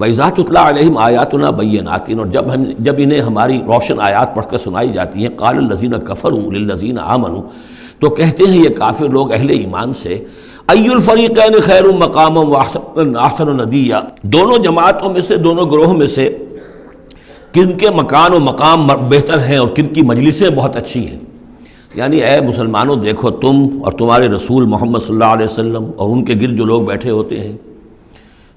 وَإِذَا تُتْلَىٰ عَلَيْهِمْ آيَاتُنَا بَيِّنَاتٍ، اور جب انہیں ہماری روشن آیات پڑھ کر سنائی جاتی ہیں، قَالَ الَّذِينَ كَفَرُوا لِلَّذِينَ آمَنُوا، تو کہتے ہیں یہ کافر لوگ اہل ایمان سے، أَيُّ الْفَرِيقَيْنِ خَيْرٌ مَقَامًا وَأَحْسَنُ نَدِيًّا، دونوں جماعتوں میں سے، دونوں گروہوں میں سے کن کے مکان و مقام بہتر ہیں اور کن کی مجلسیں بہت اچھی ہیں۔ یعنی اے مسلمانوں دیکھو، تم اور تمہارے رسول محمد صلی اللہ علیہ وسلم اور ان کے گرد جو لوگ بیٹھے ہوتے ہیں،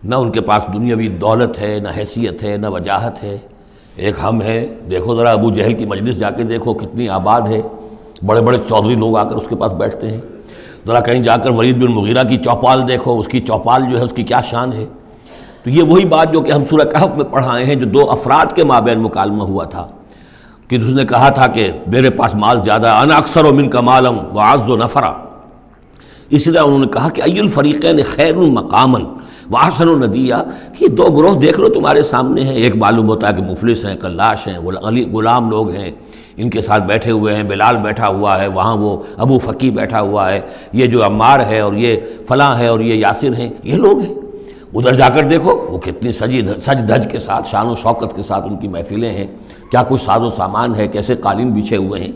نہ ان کے پاس دنیاوی دولت ہے، نہ حیثیت ہے، نہ وجاہت ہے، ایک ہم ہیں۔ دیکھو ذرا ابو جہل کی مجلس جا کے دیکھو کتنی آباد ہے، بڑے بڑے چودھری لوگ آ کر اس کے پاس بیٹھتے ہیں۔ ذرا کہیں جا کر ولید بن مغیرہ کی چوپال دیکھو، اس کی چوپال جو ہے اس کی کیا شان ہے۔ تو یہ وہی بات جو کہ ہم سورہ کہف میں پڑھائے ہیں، جو دو افراد کے مابین مکالمہ ہوا تھا کہ اس نے کہا تھا کہ میرے پاس مال زیادہ، انا اکثر منک مالا واعز نفرا۔ اسی طرح انہوں نے کہا کہ ای الفریقین خیر مقاما واحسن ندیا، کہ دو گروہ دیکھ لو تمہارے سامنے ہیں، ایک معلوم ہوتا ہے کہ مفلس ہیں، کلاش ہیں، غلام لوگ ہیں، ان کے ساتھ بیٹھے ہوئے ہیں، بلال بیٹھا ہوا ہے، وہاں وہ ابو فقی بیٹھا ہوا ہے، یہ جو عمار ہے اور یہ فلاں ہے اور یہ یاسر ہیں، یہ لوگ ہیں۔ ادھر جا کر دیکھو وہ کتنی سج دھج کے ساتھ، شان و شوکت کے ساتھ ان کی محفلیں ہیں، کیا کچھ ساز و سامان ہے، کیسے قالین بچھے ہوئے ہیں۔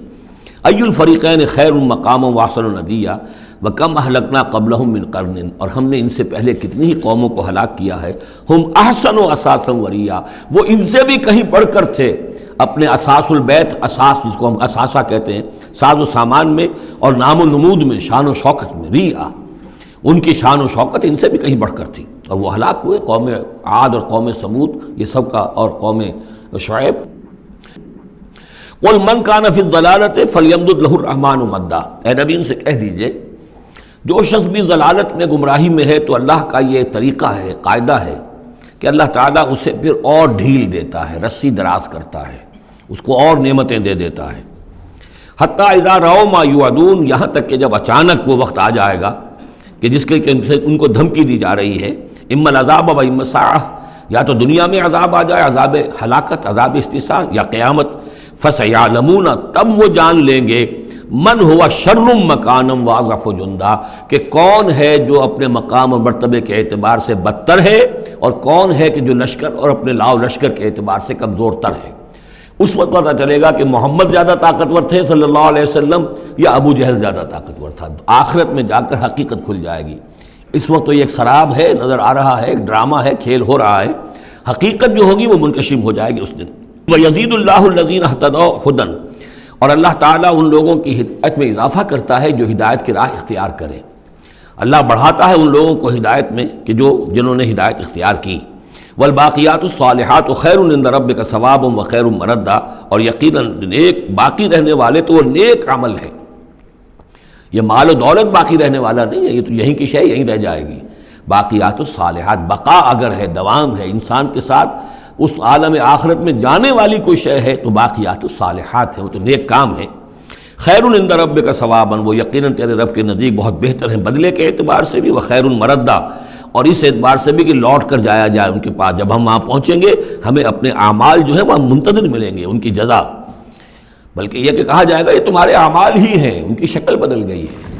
ای الفریقین خیر مقاما واحسن ندیا وکم اہلکنا قبلہم من قرن، اور ہم نے ان سے پہلے کتنی ہی قوموں کو ہلاک کیا ہے، ہم احسن و اساسا وریا، وہ ان سے بھی کہیں بڑھ کر تھے اپنے اساس البیت، اساس جس کو ہم اثاثہ کہتے ہیں، ساز و سامان میں اور نام و نمود میں، شان و شوکت میں، ریا، ان کی شان و شوکت ان سے بھی کہیں بڑھ کر تھی، اور وہ ہلاک ہوئے۔ قوم عاد اور قوم سمود یہ سب کا، اور قوم شعیب۔ قل من کان فی الضلالۃ فلیمدد لہ الرحمن مدا، اے نبی ان سے کہہ دیجئے جو شخص بھی ضلالت میں، گمراہی میں ہے، تو اللہ کا یہ طریقہ ہے، قاعدہ ہے کہ اللہ تعالیٰ اسے پھر اور ڈھیل دیتا ہے، رسی دراز کرتا ہے، اس کو اور نعمتیں دے دیتا ہے۔ حتیٰ اذا رأوا ما یوعدون، یہاں تک کہ جب اچانک وہ وقت آ جائے گا کہ جس کے ان کو دھمکی دی جا رہی ہے، اما العذاب و اما الساعہ، یا تو دنیا میں عذاب آ جائے، عذاب ہلاکت، عذاب استحصال، یا قیامت، فسیعلمون، تب وہ جان لیں گے، من ہوا شر مکانا واضعف جندا، کہ کون ہے جو اپنے مقام اور مرتبے کے اعتبار سے بدتر ہے، اور کون ہے کہ جو لشکر اور اپنے لاؤ لشکر کے اعتبار سے کمزور تر ہے۔ اس وقت پتہ چلے گا کہ محمد زیادہ طاقتور تھے صلی اللہ علیہ وسلم، یا ابو جہل زیادہ طاقتور تھا۔ آخرت میں جا کر حقیقت کھل جائے گی۔ اس وقت تو یہ ایک سراب ہے، نظر آ رہا ہے، ایک ڈرامہ ہے، کھیل ہو رہا ہے۔ حقیقت جو ہوگی وہ منکشف ہو جائے گی اس دن۔ وَيَزِيدُ اللَّهُ الَّذِينَ اهْتَدَوْا هُدًى، اور اللہ تعالیٰ ان لوگوں کی ہدایت میں اضافہ کرتا ہے جو ہدایت کی راہ اختیار کرے۔ اللہ بڑھاتا ہے ان لوگوں کو ہدایت میں کہ جنہوں نے ہدایت اختیار کی۔ والباقیات الصالحات خیر عند ربک ثوابا وخیر مردا، اور یقیناً نیک باقی رہنے والے تو وہ نیک عمل ہے۔ یہ مال و دولت باقی رہنے والا نہیں ہے، یہ تو یہیں کی شے یہیں رہ جائے گی۔ باقیات الصالحات، بقا اگر ہے، دوام ہے انسان کے ساتھ، اس عالم آخرت میں جانے والی کوئی شے ہے تو باقیات الصالحات ہے، وہ تو نیک کام ہے۔ خیر عند ربک ثوابا، وہ یقیناً تیرے رب کے نزدیک بہت بہتر ہیں بدلے کے اعتبار سے بھی، وخیر مردا، اور اس اعتبار سے بھی کہ لوٹ کر جایا جائے ان کے پاس۔ جب ہم وہاں پہنچیں گے ہمیں اپنے اعمال جو ہیں وہاں منتظر ملیں گے، ان کی جزا، بلکہ یہ کہ کہا جائے گا یہ تمہارے اعمال ہی ہیں، ان کی شکل بدل گئی ہے۔